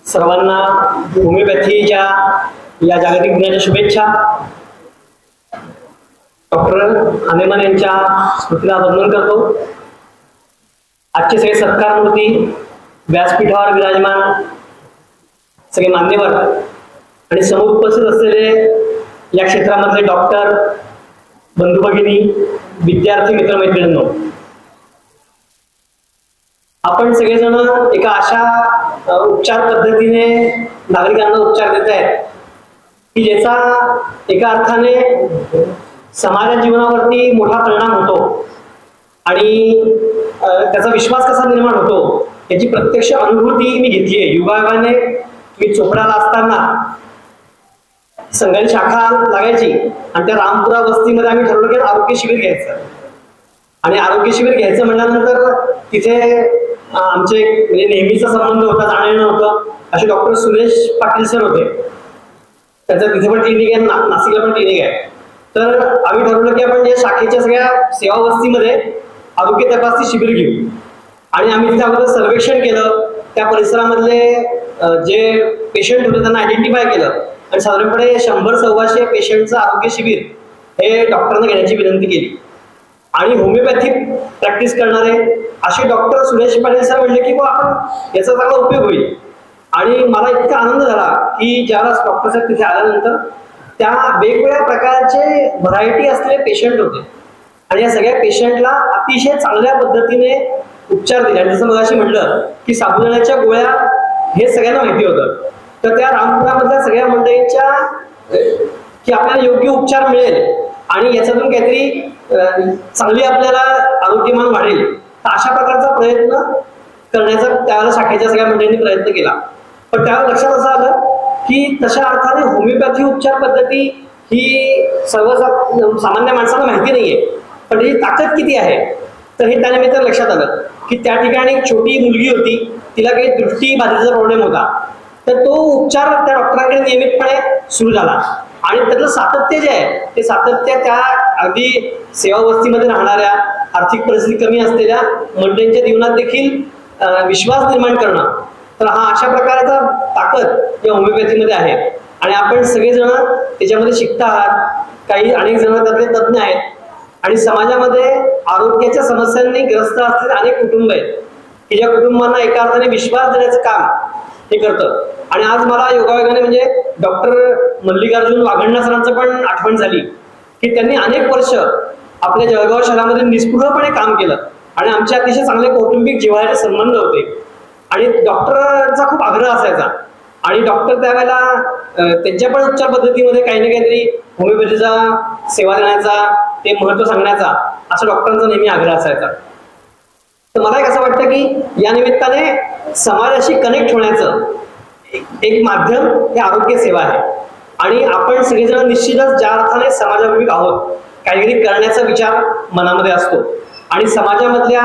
सर्वांना होमिओपॅथीच्या या जागतिक दिनाच्या शुभेच्छा. डॉक्टर हानेमान यांच्या स्मृतीला वंदन करतो. आजचे सगळे सत्कारमूर्ती, व्यासपीठावर विराजमान सगळे मान्यवर आणि समोर उपस्थित असलेले या क्षेत्रामधले डॉक्टर, बंधू भगिनी, विद्यार्थी, मित्रमैत्रिणींनो, आपण सगळेजण एका अशा उपचार पद्धतीने नागरिकांना उपचार देत आहेत की ज्याचा एका अर्थाने समाज जीवनावरती मोठा परिणाम होतो आणि त्याचा विश्वास कसा निर्माण होतो याची प्रत्यक्ष अनुभूती मी घेतली आहे. युगायोगाने मी चोपडाला असताना संघाची शाखा लागायची आणि त्या रामपुरा वस्तीमध्ये आम्ही ठरवलं की आरोग्य शिबिर घ्यायचं. आणि आरोग्य शिबिर घ्यायचं म्हटल्यानंतर तिथे आमचे म्हणजे नेहमीचा संबंध होता, जाणं होतं, असे डॉक्टर सुरेश पाटील सर होते. त्यांचं तिथे पण क्लिनिक आहे, नाशिकला पण क्लिनिक आहे. तर आम्ही ठरवलं की आपण या शाखेच्या सगळ्या सेवा वस्तीमध्ये आरोग्य तपासणी शिबिर घेऊ. आणि आम्ही तिथे अगोदर सर्वेक्षण केलं, त्या परिसरामधले जे पेशंट होते त्यांना आयडेंटिफाय केलं आणि साधारणपणे 100-125 पेशंटचं आरोग्य शिबिर हे डॉक्टरांना घेण्याची विनंती केली. आणि होमिओपॅथी प्रॅक्टिस करणारे असे डॉक्टर सुरेश पाटील सर म्हणले की आपण याचा चांगला उपयोग होईल. आणि मला इतका आनंद झाला की ज्यावेळेस डॉक्टर साहेब तिथे आल्यानंतर त्या वेगवेगळ्या प्रकारचे व्हरायटी असलेले पेशंट होते आणि या सगळ्या पेशंटला अतिशय चांगल्या पद्धतीने उपचार दिले. आणि जसं मगाशी म्हटलं की साबुदाण्याच्या गोळ्या हे सगळ्यांना माहिती होतं, तर त्या रामपुरामधल्या सगळ्या मंडळींच्या की आपल्याला योग्य उपचार मिळेल आणि याच्यातून काहीतरी चांगली आपल्याला आरोग्यमान वाढेल, तर अशा प्रकारचा प्रयत्न करण्याचा त्यावेळेला शाखेच्या सगळ्या मंडळींनी प्रयत्न केला. पण त्यावेळेला लक्षात असं आलं की तशा अर्थाने होमिओपॅथी उपचार पद्धती ही सामान्य माणसाला माहिती नाहीये, पण त्याची ताकद किती आहे. तर हे त्यानिमित्तानं लक्षात आलं की त्या ठिकाणी एक छोटी मुलगी होती, तिला काही दृष्टीबाधितेचा प्रॉब्लेम होता. तर तो उपचार त्या डॉक्टरांकडे नियमितपणे सुरू झाला आणि त्यातलं सातत्य जे आहे ते सातत्य त्या अगदी सेवा वस्तीमध्ये राहणाऱ्या आर्थिक परिस्थिती कमी असलेल्या मंडळींच्या जीवनात देखील विश्वास निर्माण करणं. तर हा अशा प्रकारचा ताकद या होमिओपॅथीमध्ये आहे आणि आपण सगळेजण त्याच्यामध्ये शिकता आहात. काही अनेक जण त्यातले तज्ज्ञ आहेत आणि समाजामध्ये आरोग्याच्या समस्यांनी ग्रस्त असलेले अनेक कुटुंब आहेत की ज्या कुटुंबांना एका अर्थाने विश्वास देण्याचं काम हे करतं. आणि आज मला योगायोगाने म्हणजे डॉक्टर मल्लिकार्जुन वाघण्णा सरांचं पण आठवण झाली की त्यांनी अनेक वर्ष आपल्या जळगाव शहरामध्ये निस्पृहपणे काम केलं आणि आमचे अतिशय चांगले कौटुंबिक जिव्हाळ्याचे संबंध होते आणि डॉक्टरचा खूप आग्रह असायचा. आणि डॉक्टर त्यावेळेला त्यांच्या पण उपचार पद्धतीमध्ये काही ना काहीतरी होमिओपॅथीचा सेवा देण्याचा, ते महत्व सांगण्याचा असा डॉक्टरांचा नेहमी आग्रह असायचा. तर मला एक असं वाटतं की या निमित्ताने समाजाशी कनेक्ट होण्याचं एक माध्यम हे आरोग्य सेवा आहे आणि आपण सगळेजण निश्चितच ज्या अर्थाने समाजाभिमुख आहोत, काहीतरी करण्याचा विचार मनामध्ये असतो आणि समाजामधल्या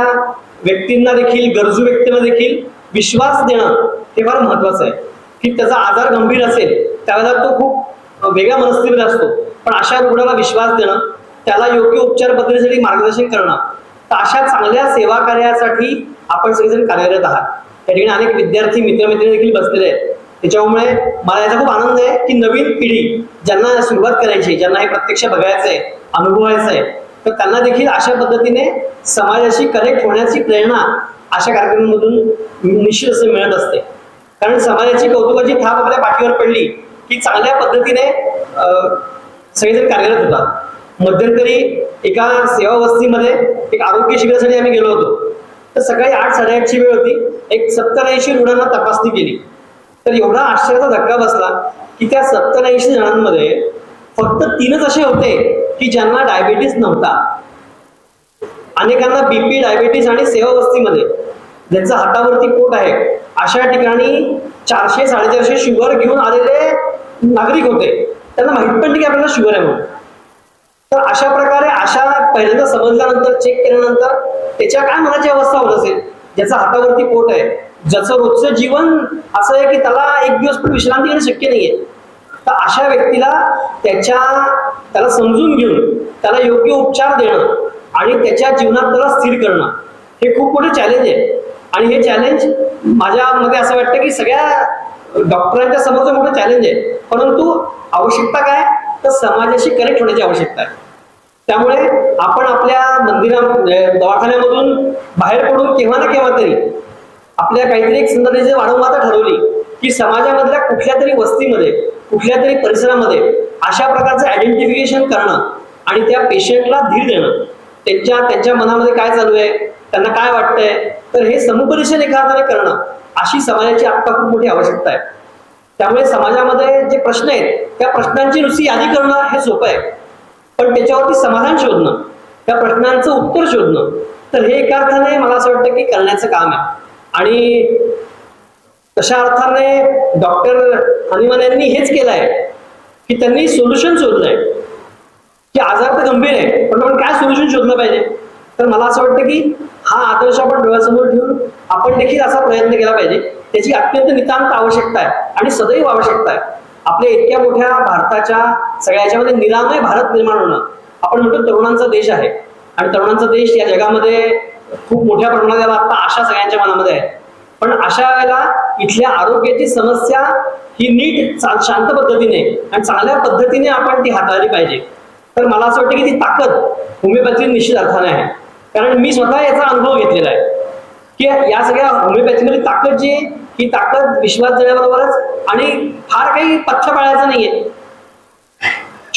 व्यक्तींना देखील, गरजू व्यक्तींना देखील विश्वास देणं हे फार महत्वाचं आहे. की त्याचा आजार गंभीर असेल त्यावेळेला तो खूप वेगळ्या मनस्थितीत असतो, पण अशा रुग्णाला विश्वास देणं, त्याला योग्य उपचार पद्धतीसाठी मार्गदर्शन करणं, तर अशा चांगल्या सेवा कार्यासाठी आपण सगळेजण कार्यरत आहात. त्या ठिकाणी अनेक विद्यार्थी, मित्रमैत्रिणी देखील बसलेले आहेत. त्याच्यामुळे मला याचा खूप आनंद आहे की नवीन पिढी ज्यांना सुरुवात करायची, ज्यांना हे प्रत्यक्ष बघायचंय, अनुभवायचं आहे, तर त्यांना देखील अशा पद्धतीने समाजाशी कनेक्ट होण्याची प्रेरणा अशा कार्यक्रमांमधून निश्चित असं मिळत असते. कारण समाजाची कौतुकाची थाप आपल्या पाठीवर पडली की चांगल्या पद्धतीने सगळेजण कार्यरत होतात. मध्यंतरी एका सेवा वस्तीमध्ये एक आरोग्य शिबिरासाठी आम्ही गेलो होतो. तर सकाळी 8-8:30ची वेळ होती. एक 70-80 रुग्णांना तपासणी केली. तर एवढा आश्चर्याचा धक्का बसला की त्या 70-80 जणांमध्ये फक्त 3च असे होते की ज्यांना डायबिटीस नव्हता. अनेकांना बीपी, डायबिटीस आणि सेवा वस्तीमध्ये ज्यांचं हातावरती पोट आहे अशा ठिकाणी 400-450 शुगर घेऊन आलेले नागरिक होते. त्यांना माहित पण नाही की आपल्याला शुगर आहे म्हणून. तर अशा प्रकारे अशा पहिल्यांदा समजल्यानंतर, चेक केल्यानंतर त्याच्या काय मनाची अवस्था होत असेल, ज्याचा हातावरती पोट आहे, ज्याचं रोजचं जीवन असं आहे की त्याला एक दिवस पण विश्रांती घेणं शक्य नाहीये. तर अशा व्यक्तीला त्याला समजून घेऊन त्याला योग्य उपचार देणं आणि त्याच्या जीवनात त्याला स्थिर करणं, हे खूप मोठे चॅलेंज आहे. आणि हे चॅलेंज माझ्या मते असं वाटतं की सगळ्या डॉक्टरांच्या समोरचं मोठं चॅलेंज आहे. परंतु आवश्यकता काय, तर समाजाशी कनेक्ट होण्याची आवश्यकता आहे. त्यामुळे आपण आपल्या दवाखान्यामधून बाहेर पडून केव्हा ना केव्हा तरी आपल्या काहीतरी एक संदर्भाची वारंवारता ठरवली की समाजामधल्या कुठल्या तरी वस्तीमध्ये, कुठल्या तरी परिसरामध्ये अशा प्रकारचं आयडेंटिफिकेशन करणं आणि त्या पेशंटला धीर देणं, त्यांच्या मनामध्ये काय चालू आहे, त्यांना काय वाटतंय, तर हे समुपदेशन एका अर्थाने करणं, अशी समाजाची आता खूप मोठी आवश्यकता आहे. त्यामुळे समाजामध्ये जे प्रश्न आहेत त्या प्रश्नांची नुसती यादी करणं हे सोपं आहे, पण त्याच्यावरती समाधान शोधणं, त्या प्रश्नांचं उत्तर शोधणं, तर हे एका अर्थाने मला असं वाटतं की करण्याचं काम आहे. आणि तशा अर्थाने डॉक्टर हनीमन यांनी हेच केलं आहे की त्यांनी सोल्युशन शोधलंय की आजार तर गंभीर आहे, पण आपण काय सोल्युशन शोधलं पाहिजे. तर मला असं वाटतं की हा आदर्श आपण डोळ्यासमोर ठेवून आपण देखील असा प्रयत्न केला पाहिजे. त्याची अत्यंत नितांत आवश्यकता आहे आणि सदैव आवश्यकता आहे. आपल्या इतक्या मोठ्या भारताच्या सगळ्या याच्यामध्ये निरामय भारत निर्माण होणं, आपण म्हणतो तरुणांचा देश आहे आणि तरुणांचा देश या जगामध्ये खूप मोठ्या प्रमाणात आता आशा सगळ्यांच्या मनामध्ये आहे. पण अशा वेळेला इथल्या आरोग्याची समस्या ही नीट शांत पद्धतीने आणि चांगल्या पद्धतीने आपण ती हाताळली पाहिजे. तर मला असं वाटतं की ती ताकद होमिओपॅथी निश्चित अर्थाने आहे. कारण मी स्वतः याचा अनुभव घेतलेला आहे की या सगळ्या होमिओपॅथीमध्ये ताकद जी आहे ही ताकद विश्वास देण्याबरोबरच आणि फार काही पथ्य पाळायचं नाहीये.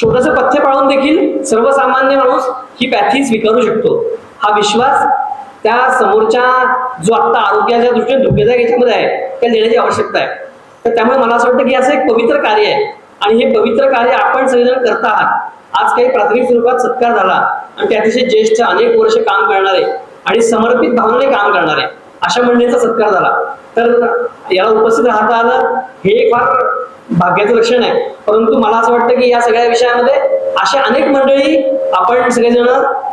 छोटस पथ्य पाळून देखील सर्वसामान्य माणूस ही पॅथी स्वीकारू शकतो. हा विश्वास त्या समोरच्या जो आता आरोग्याच्या दृष्टीने धोकेदायक याच्यामध्ये आहे त्या देण्याची आवश्यकता आहे. तर त्यामुळे मला असं वाटतं की असं एक पवित्र कार्य आहे आणि हे पवित्र कार्य आपण सगळेजण करत आहात. आज काही प्राथमिक स्वरूपात सत्कार झाला आणि ते अतिशय ज्येष्ठ अनेक वर्ष काम करणारे आणि समर्पित भावनेने काम करणारे अशा मंडळींचा सत्कार झाला. तर याला उपस्थित राहता आलं हे फार भाग्याचं लक्षण आहे. परंतु मला असं वाटतं की या सगळ्या विषयामध्ये अशा अनेक मंडळी आपण सगळेजण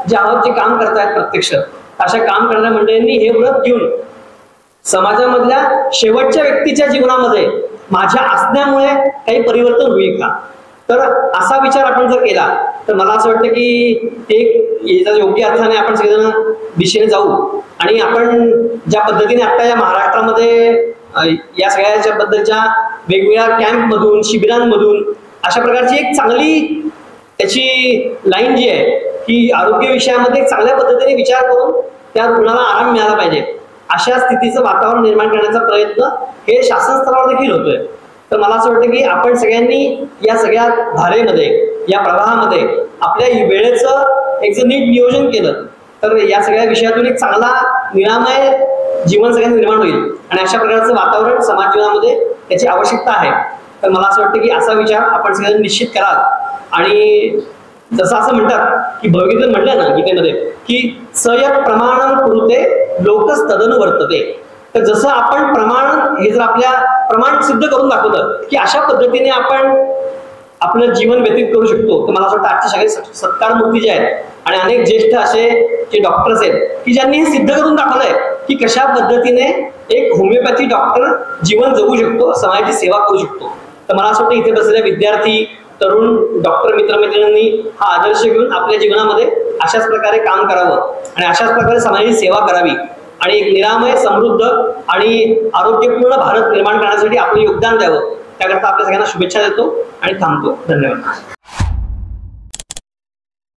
जे आहोत जे काम करतायत प्रत्यक्ष अशा काम करणाऱ्या मंडळींनी हे व्रत घेऊन समाजामधल्या शेवटच्या व्यक्तीच्या जीवनामध्ये माझ्या असण्यामुळे काही परिवर्तन होईल का, तर असा विचार आपण जर केला तर मला असं वाटतं की एक योग्य अर्थाने आपण सगळेजण दिशेने जाऊ. आणि आपण ज्या पद्धतीने आता या महाराष्ट्रामध्ये या सगळ्याच्या बद्दलच्या वेगवेगळ्या कॅम्प मधून शिबिरांमधून अशा प्रकारची एक चांगली त्याची लाईन जी आहे की आरोग्य विषयामध्ये चांगल्या पद्धतीने विचार करून त्या रुग्णाला आराम मिळाला पाहिजे अशा स्थितीचं वातावरण निर्माण करण्याचा प्रयत्न हे शासन स्तरावर देखील होतोय. तर मला असं वाटतं की आपण सगळ्यांनी या सगळ्या धारेमध्ये या प्रवाहामध्ये आपल्या वेळेचं एक जर नीट नियोजन केलं तर या सगळ्या विषयातून एक चांगला निरामय जीवन सगळ्यांना निर्माण होईल आणि अशा प्रकारचं वातावरण समाज जीवनामध्ये त्याची आवश्यकता आहे. तर मला असं वाटतं की असा विचार आपण सगळ्यांनी निश्चित कराल. आणि जसं असं म्हणतात की भगवद्गीतेत म्हटलं ना गीतेमध्ये की सयत प्रमाणं कुरुते लोकस तदनु वर्तते. तर जसं आपण प्रमाण हे जर आपल्या प्रमाण सिद्ध करून दाखवलं की अशा पद्धतीने आपण आपलं जीवन व्यतीत करू शकतो. तर मला असं वाटतं आजचे सगळे सत्कार मूर्ती जे आहेत आणि अनेक ज्येष्ठ असे जे डॉक्टर्स आहेत की ज्यांनी हे सिद्ध करून दाखवलंय की कशा पद्धतीने एक होमिओपॅथी डॉक्टर जीवन जगू शकतो, समाजाची सेवा करू शकतो. तर मला असं वाटतं इथे बसलेल्या विद्यार्थी तरुण डॉक्टर मित्रमैत्रिणींनी हा आदर्श घेऊन आपल्या जीवनामध्ये अशाच प्रकारे काम करावं आणि अशाच प्रकारे समाजाची सेवा करावी आणि एक निरामय समृद्ध आणि आरोग्यपूर्ण भारत निर्माण करण्यासाठी आपलं योगदान द्यावं. त्याकरता आपल्या सगळ्यांना शुभेच्छा देतो आणि थांबतो. धन्यवाद.